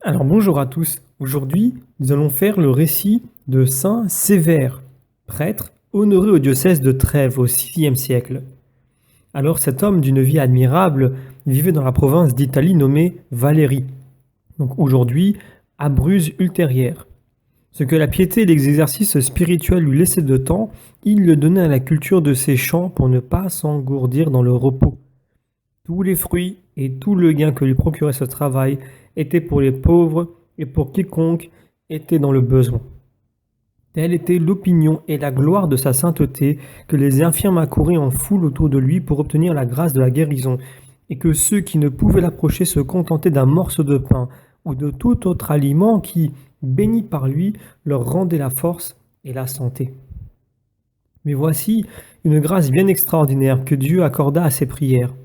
Alors bonjour à tous. Aujourd'hui, nous allons faire le récit de Saint Sévère, prêtre honoré au diocèse de Trèves au VIe siècle. Alors cet homme d'une vie admirable vivait dans la province d'Italie nommée Valérie, donc aujourd'hui à Bruse-Ultérière. Ce que la piété et l'exercice spirituel lui laissaient de temps, il le donnait à la culture de ses champs pour ne pas s'engourdir dans le repos. Tous les fruits et tout le gain que lui procurait ce travail étaient pour les pauvres et pour quiconque était dans le besoin. Telle était l'opinion et la gloire de sa sainteté que les infirmes accouraient en foule autour de lui pour obtenir la grâce de la guérison, et que ceux qui ne pouvaient l'approcher se contentaient d'un morceau de pain ou de tout autre aliment qui, béni par lui, leur rendait la force et la santé. Mais voici une grâce bien extraordinaire que Dieu accorda à ses prières.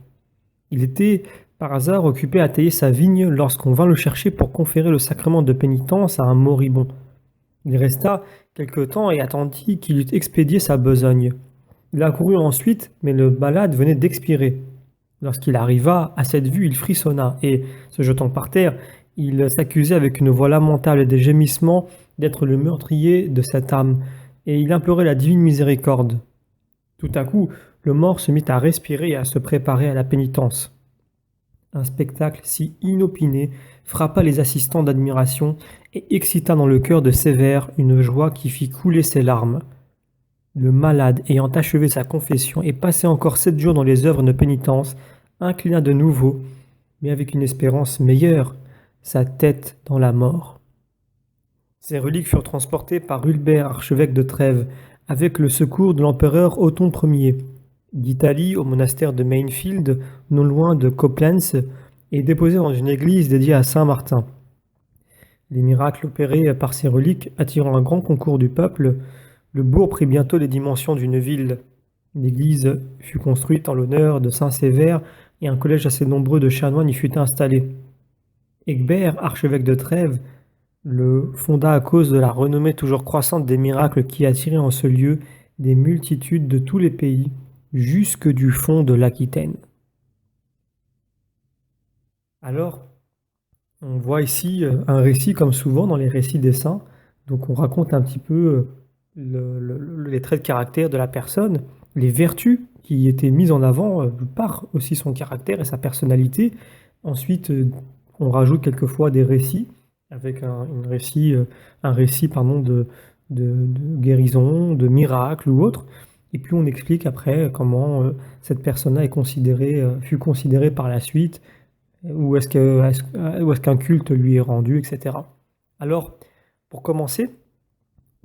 Il était par hasard occupé à tailler sa vigne lorsqu'on vint le chercher pour conférer le sacrement de pénitence à un moribond. Il resta quelque temps et attendit qu'il eût expédié sa besogne. Il accourut ensuite, mais le malade venait d'expirer. Lorsqu'il arriva, à cette vue, il frissonna et, se jetant par terre, il s'accusait avec une voix lamentable et des gémissements d'être le meurtrier de cette âme, et il implorait la divine miséricorde. Tout à coup, le mort se mit à respirer et à se préparer à la pénitence. Un spectacle si inopiné frappa les assistants d'admiration et excita dans le cœur de Sévère une joie qui fit couler ses larmes. Le malade, ayant achevé sa confession et passé encore 7 jours dans les œuvres de pénitence, inclina de nouveau, mais avec une espérance meilleure, sa tête dans la mort. Ses reliques furent transportées par Hulbert, archevêque de Trèves, avec le secours de l'empereur Othon Ier, d'Italie au monastère de Mainfield, non loin de Coblentz, et déposées dans une église dédiée à Saint Martin. Les miracles opérés par ces reliques attirant un grand concours du peuple, le bourg prit bientôt les dimensions d'une ville. L'église fut construite en l'honneur de Saint Sévère et un collège assez nombreux de chanoines y fut installé. Egbert, archevêque de Trèves, le fonda à cause de la renommée toujours croissante des miracles qui attiraient en ce lieu des multitudes de tous les pays, jusque du fond de l'Aquitaine. Alors, on voit ici un récit comme souvent dans les récits des saints, donc on raconte un petit peu les traits de caractère de la personne, les vertus qui étaient mises en avant par aussi son caractère et sa personnalité. Ensuite, on rajoute quelquefois des récits avec un récit pardon, de guérison, de miracle ou autre. Et puis on explique après comment cette personne-là fut considérée par la suite, où est-ce qu'un culte lui est rendu, etc. Alors, pour commencer,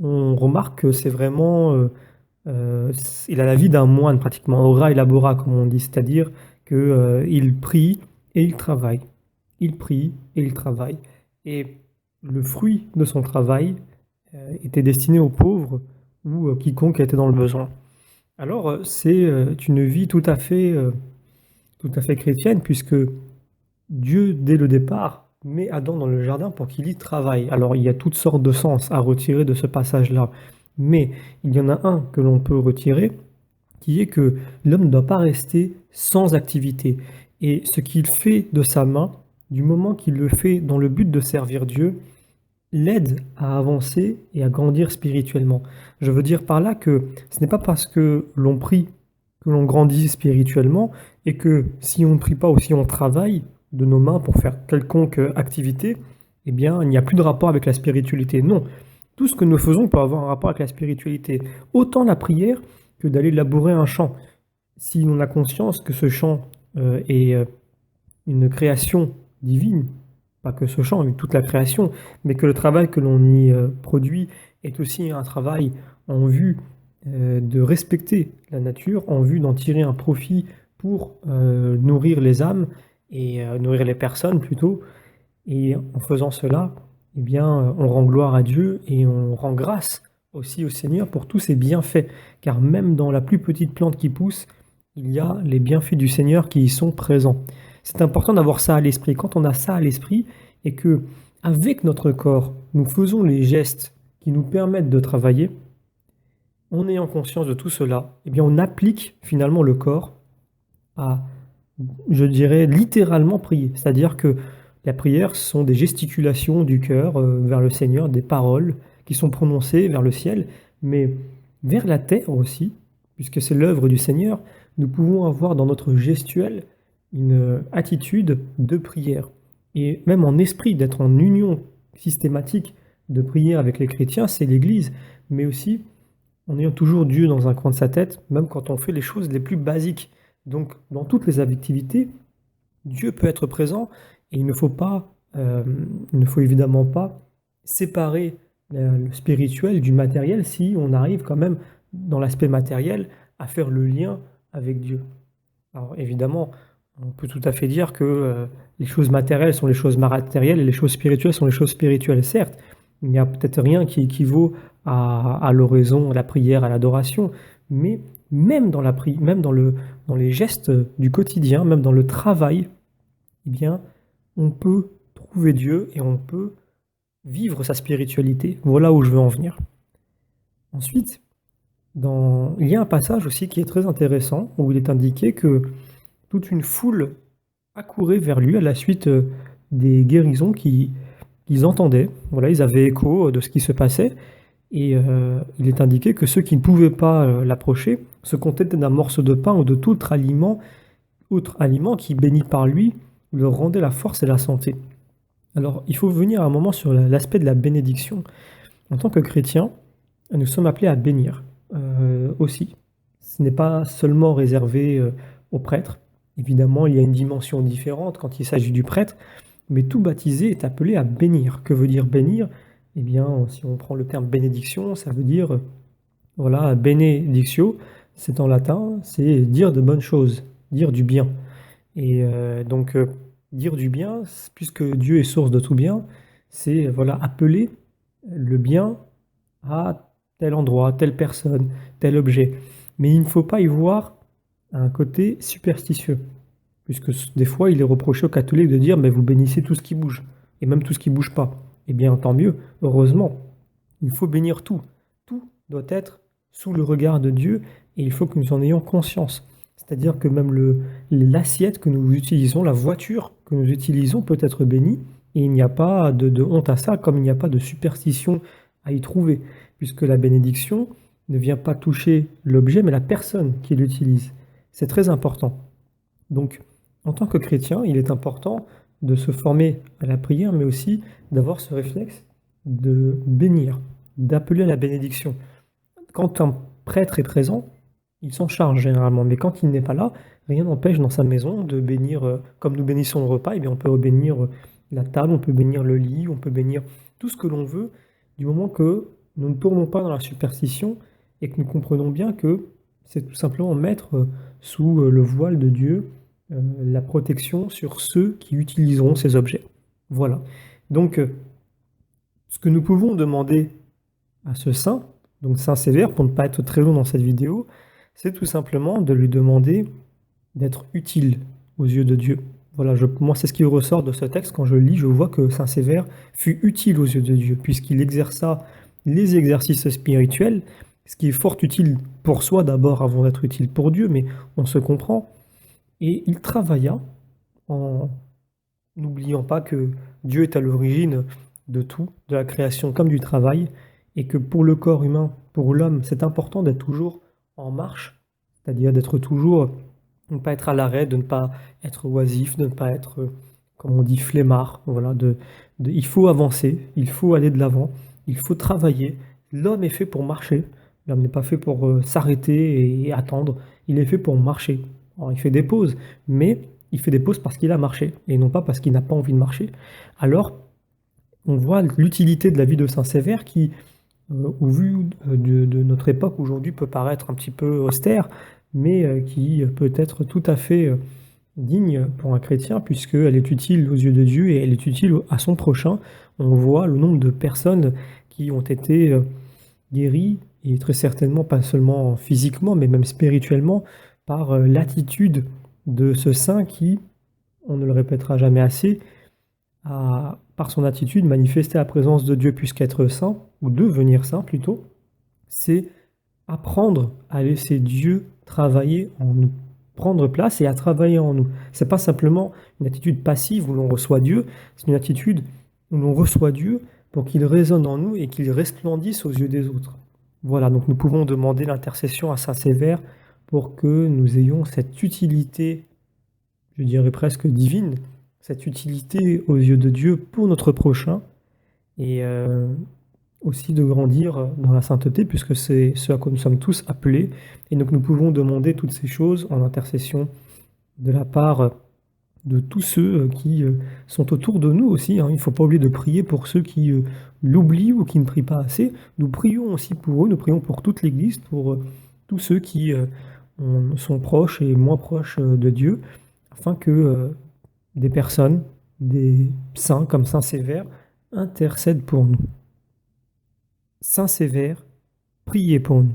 on remarque que c'est vraiment, il a la vie d'un moine pratiquement, ora et labora comme on dit, c'est-à-dire qu'il prie et il travaille. Il prie et il travaille. Et le fruit de son travail était destiné aux pauvres ou quiconque était dans le besoin. Alors, c'est une vie tout à fait chrétienne, puisque Dieu, dès le départ, met Adam dans le jardin pour qu'il y travaille. Alors, il y a toutes sortes de sens à retirer de ce passage-là, mais il y en a un que l'on peut retirer, qui est que l'homme ne doit pas rester sans activité. Et ce qu'il fait de sa main, du moment qu'il le fait dans le but de servir Dieu, l'aide à avancer et à grandir spirituellement. Je veux dire par là que ce n'est pas parce que l'on prie que l'on grandit spirituellement, et que si on ne prie pas ou si on travaille de nos mains pour faire quelconque activité, eh bien, il n'y a plus de rapport avec la spiritualité. Non, tout ce que nous faisons peut avoir un rapport avec la spiritualité. Autant la prière que d'aller labourer un champ. Si on a conscience que ce champ est une création divine, pas que ce champ, mais toute la création, mais que le travail que l'on y produit est aussi un travail en vue de respecter la nature, en vue d'en tirer un profit pour nourrir les âmes et nourrir les personnes plutôt. Et en faisant cela, eh bien, on rend gloire à Dieu et on rend grâce aussi au Seigneur pour tous ses bienfaits. Car même dans la plus petite plante qui pousse, il y a les bienfaits du Seigneur qui y sont présents. C'est important d'avoir ça à l'esprit. Quand on a ça à l'esprit et que, avec notre corps, nous faisons les gestes qui nous permettent de travailler, en ayant conscience de tout cela, eh bien, on applique finalement le corps à, je dirais, littéralement prier. C'est-à-dire que La prière sont des gesticulations du cœur vers le Seigneur, des paroles qui sont prononcées vers le ciel, mais vers la terre aussi, puisque c'est l'œuvre du Seigneur, nous pouvons avoir dans notre gestuelle une attitude de prière. Et même en esprit, d'être en union systématique de prière avec les chrétiens, c'est l'Église, mais aussi en ayant toujours Dieu dans un coin de sa tête, même quand on fait les choses les plus basiques. Donc, dans toutes les activités, Dieu peut être présent et il ne faut évidemment pas séparer le spirituel du matériel si on arrive quand même dans l'aspect matériel à faire le lien avec Dieu. Alors évidemment, on peut tout à fait dire que les choses matérielles sont les choses matérielles et les choses spirituelles sont les choses spirituelles. Certes, il n'y a peut-être rien qui équivaut à l'oraison, à la prière, à l'adoration, mais même dans les gestes du quotidien, même dans le travail, eh bien, on peut trouver Dieu et on peut vivre sa spiritualité. Voilà où je veux en venir. Ensuite, il y a un passage aussi qui est très intéressant où il est indiqué que toute une foule accourait vers lui à la suite des guérisons qu'ils entendaient. Voilà, ils avaient écho de ce qui se passait et il est indiqué que ceux qui ne pouvaient pas l'approcher se contentaient d'un morceau de pain ou de tout autre aliment qui, béni par lui, leur rendait la force et la santé. Alors, il faut venir un moment sur l'aspect de la bénédiction. En tant que chrétiens, nous sommes appelés à bénir aussi. Ce n'est pas seulement réservé aux prêtres. Évidemment, il y a une dimension différente quand il s'agit du prêtre, mais tout baptisé est appelé à bénir. Que veut dire bénir? Eh bien, si on prend le terme bénédiction, ça veut dire, voilà, benedictio, c'est en latin, c'est dire de bonnes choses, dire du bien. Et dire du bien, puisque Dieu est source de tout bien, c'est voilà, appeler le bien à tel endroit, telle personne, tel objet. Mais il ne faut pas y voir un côté superstitieux, puisque des fois il est reproché aux catholiques de dire mais vous bénissez tout ce qui bouge, et même tout ce qui ne bouge pas. Eh bien tant mieux, heureusement, il faut bénir tout. Tout doit être sous le regard de Dieu, et il faut que nous en ayons conscience. C'est-à-dire que même l'assiette que nous utilisons, la voiture que nous utilisons peut être bénie, et il n'y a pas de honte à ça, comme il n'y a pas de superstition à y trouver, puisque la bénédiction ne vient pas toucher l'objet, mais la personne qui l'utilise. C'est très important. Donc, en tant que chrétien, il est important de se former à la prière, mais aussi d'avoir ce réflexe de bénir, d'appeler à la bénédiction. Quand un prêtre est présent, il s'en charge généralement, mais quand il n'est pas là, rien n'empêche dans sa maison de bénir, comme nous bénissons le repas, eh bien on peut bénir la table, on peut bénir le lit, on peut bénir tout ce que l'on veut, du moment que nous ne tournons pas dans la superstition et que nous comprenons bien que c'est tout simplement mettre sous le voile de Dieu la protection sur ceux qui utiliseront ces objets. Voilà. Donc, ce que nous pouvons demander à ce saint, donc Saint Sévère, pour ne pas être très long dans cette vidéo, c'est tout simplement de lui demander d'être utile aux yeux de Dieu. Voilà, moi c'est ce qui ressort de ce texte. Quand je le lis, je vois que Saint Sévère fut utile aux yeux de Dieu, puisqu'il exerça les exercices spirituels, ce qui est fort utile pour soi d'abord avant d'être utile pour Dieu, mais on se comprend. Et il travailla en n'oubliant pas que Dieu est à l'origine de tout, de la création comme du travail, et que pour le corps humain, pour l'homme, c'est important d'être toujours en marche, c'est-à-dire d'être toujours, de ne pas être à l'arrêt, de ne pas être oisif, de ne pas être, comme on dit, flemmard. Voilà, il faut avancer, il faut aller de l'avant, il faut travailler. L'homme est fait pour marcher, l'homme n'est pas fait pour s'arrêter et attendre, il est fait pour marcher. Alors, il fait des pauses, mais il fait des pauses parce qu'il a marché, et non pas parce qu'il n'a pas envie de marcher. Alors, on voit l'utilité de la vie de Saint Sévère qui, au vu de notre époque aujourd'hui, peut paraître un petit peu austère, mais qui peut être tout à fait digne pour un chrétien, puisqu'elle est utile aux yeux de Dieu et elle est utile à son prochain. On voit le nombre de personnes qui ont été guéries, et très certainement pas seulement physiquement, mais même spirituellement, par l'attitude de ce saint qui, on ne le répétera jamais assez, a, par son attitude, manifesté la présence de Dieu, puisqu'être saint, ou devenir saint plutôt, c'est apprendre à laisser Dieu travailler en nous. prendre place et à travailler en nous. C'est pas simplement une attitude passive où l'on reçoit Dieu, c'est une attitude où l'on reçoit Dieu pour qu'il résonne en nous et qu'il resplendisse aux yeux des autres. Voilà, donc nous pouvons demander l'intercession à Saint Sévère pour que nous ayons cette utilité, je dirais presque divine, cette utilité aux yeux de Dieu pour notre prochain et aussi de grandir dans la sainteté puisque c'est ce à quoi nous sommes tous appelés. Et donc nous pouvons demander toutes ces choses en intercession de la part de tous ceux qui sont autour de nous aussi, hein. Il ne faut pas oublier de prier pour ceux qui l'oublient ou qui ne prient pas assez. Nous prions aussi pour eux, nous prions pour toute l'Église, pour tous ceux qui sont proches et moins proches de Dieu, afin que des personnes, des saints comme Saint Sévère, intercèdent pour nous. Saint Sévère, priez pour nous.